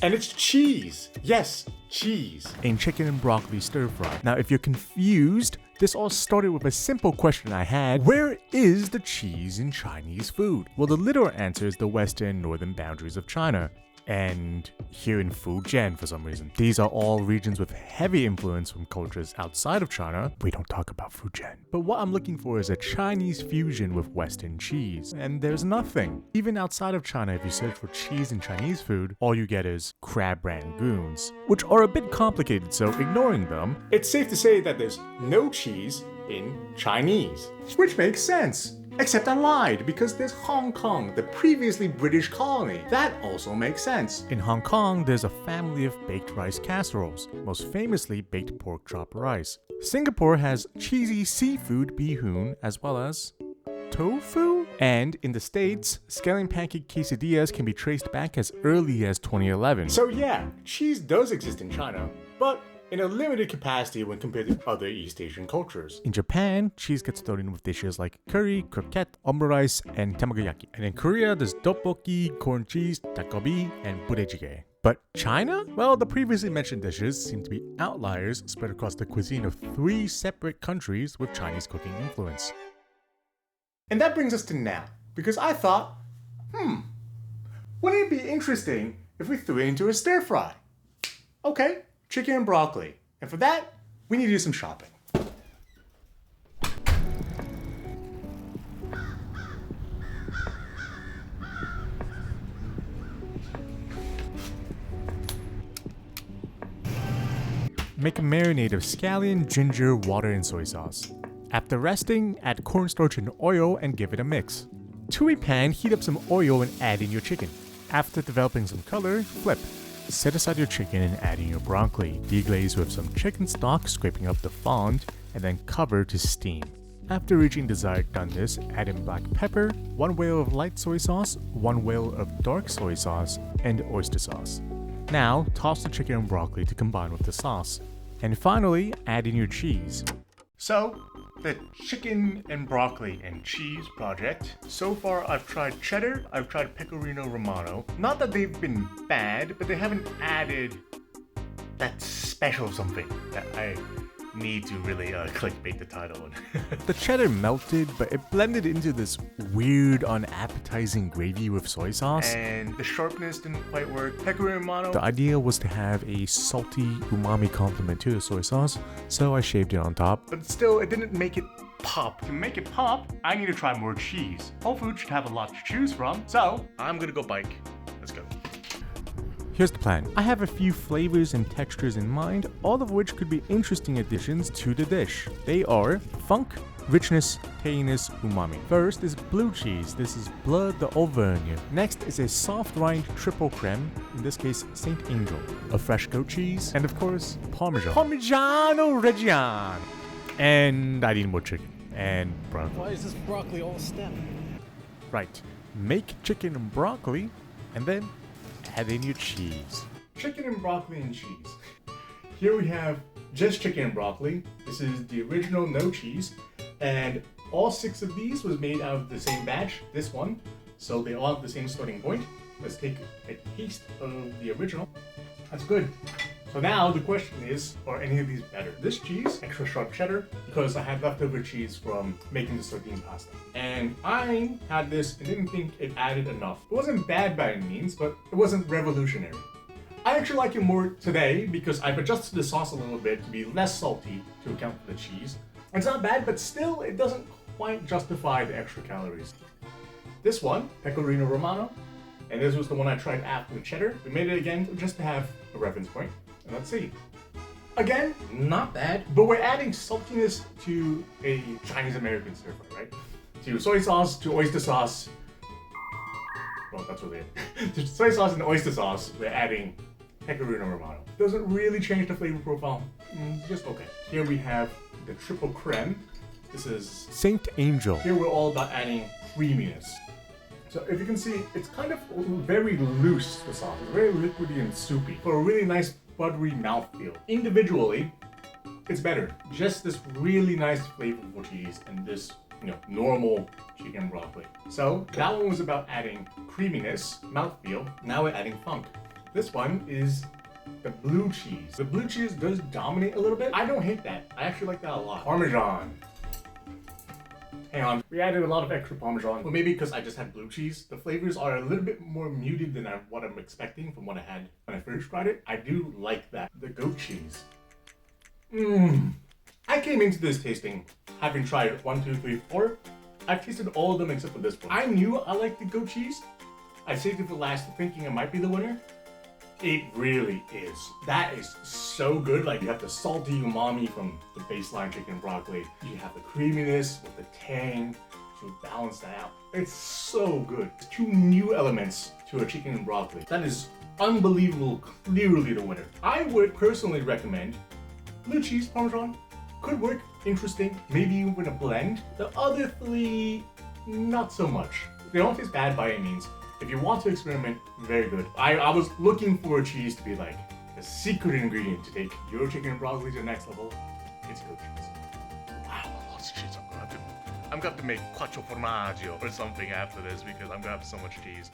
And it's cheese. Yes, cheese. In chicken and broccoli stir fry. Now, if you're confused, this all started with a simple question I had. Where is the cheese in Chinese food? Well, the literal answer is the western and northern boundaries of China. And here in Fujian for some reason. These are all regions with heavy influence from cultures outside of China. We don't talk about Fujian. But what I'm looking for is a Chinese fusion with Western cheese. And there's nothing. Even outside of China, if you search for cheese in Chinese food, all you get is crab rangoons, which are a bit complicated, so ignoring them, It's safe to say that there's no cheese in Chinese. Which makes sense. Except I lied, because there's Hong Kong, the previously British colony. That also makes sense. in Hong Kong, there's a family of baked rice casseroles, most famously baked pork chop rice. Singapore has cheesy seafood bihun as well as tofu? And in the States, scallion pancake quesadillas can be traced back as early as 2011. So yeah, cheese does exist in China, but in a limited capacity when compared to other East Asian cultures. In Japan, cheese gets thrown in with dishes like curry, croquette, omurice, and tamagoyaki. And in Korea, there's tteokbokki, corn cheese, dakgobi, and budae-jjigae. But China? Well, the previously mentioned dishes seem to be outliers spread across the cuisine of 3 separate countries with Chinese cooking influence. And that brings us to now, because I thought, wouldn't it be interesting if we threw it into a stir fry? Okay, chicken and broccoli. And for that, we need to do some shopping. Make a marinade of scallion, ginger, water, and soy sauce. After resting, add cornstarch and oil and give it a mix. To a pan, heat up some oil and add in your chicken. After developing some color, flip. Set aside your chicken and add in your broccoli. Deglaze with some chicken stock, scraping up the fond, and then cover to steam. After reaching desired doneness, add in black pepper, 1 whale of light soy sauce, 1 whale of dark soy sauce, and oyster sauce. Now, toss the chicken and broccoli to combine with the sauce. And finally, add in your cheese. So, the chicken and broccoli and cheese project. So far, I've tried cheddar, I've tried pecorino romano. Not that they've been bad, but they haven't added that special something that I need to really clickbait the title. The cheddar melted, but it blended into this weird, unappetizing gravy with soy sauce. And the sharpness didn't quite work. Pecorino romano. The idea was to have a salty umami complement to the soy sauce, so I shaved it on top. But still, it didn't make it pop. To make it pop, I need to try more cheese. Whole Foods should have a lot to choose from, so I'm gonna go bike. Let's go. Here's the plan. I have a few flavors and textures in mind, all of which could be interesting additions to the dish. They are funk, richness, tanginess, umami. First is blue cheese. This is Bleu d'Auvergne. Next is a soft rind triple creme, in this case Saint Angel, a fresh goat cheese, and of course Parmesan. Parmigiano Reggiano. And I need more chicken and broccoli. Why is this broccoli all stem? Right. Make chicken and broccoli, and then add in your cheese. Chicken and broccoli and cheese. Here we have just chicken and broccoli. This is the original no cheese. And all 6 of these was made out of the same batch, this one. So they all have the same starting point. Let's take a taste of the original. That's good. So now the question is, are any of these better? This cheese, extra sharp cheddar, because I had leftover cheese from making the sardine pasta. And I had this and didn't think it added enough. It wasn't bad by any means, but it wasn't revolutionary. I actually like it more today because I've adjusted the sauce a little bit to be less salty to account for the cheese. It's not bad, but still it doesn't quite justify the extra calories. This one, Pecorino Romano, and this was the one I tried after the cheddar. We made it again just to have a reference point. And let's see. Again, not bad, but we're adding saltiness to a Chinese American stir fry, right? To soy sauce, to oyster sauce. Well, that's what they are. To soy sauce and oyster sauce, we're adding Pecorino Romano. Doesn't really change the flavor profile, just okay. Here we have the triple creme. This is Saint Angel. Here we're all about adding creaminess. So if you can see, it's kind of very loose, the sauce. It's very liquidy and soupy for a really nice buttery mouthfeel. Individually, it's better. Just this really nice flavorful cheese and this, normal chicken broccoli. So that one was about adding creaminess, mouthfeel. Now we're adding funk. This one is the blue cheese. The blue cheese does dominate a little bit. I don't hate that. I actually like that a lot. Parmesan. Hang on, we added a lot of extra Parmesan. Well, maybe because I just had blue cheese. The flavors are a little bit more muted than what I'm expecting from what I had when I first tried it. I do like that. The goat cheese. I came into this tasting having tried 1, 2, 3, 4. I've tasted all of them except for this one. I knew I liked the goat cheese. I saved it for last thinking it might be the winner. It really is. That is so good. Like, you have the salty umami from the baseline chicken and broccoli. You have the creaminess with the tang to balance that out. It's so good. It's 2 new elements to a chicken and broccoli. That is unbelievable, clearly the winner. I would personally recommend blue cheese, Parmesan. Could work, interesting, maybe even a blend. The other 3, not so much. They don't taste bad by any means. If you want to experiment, very good. I was looking for a cheese to be like the secret ingredient to take your chicken and broccoli to the next level. It's goat cheese. Wow, lots of cheese. I'm gonna have to make quattro formaggio or something after this because I'm gonna have so much cheese.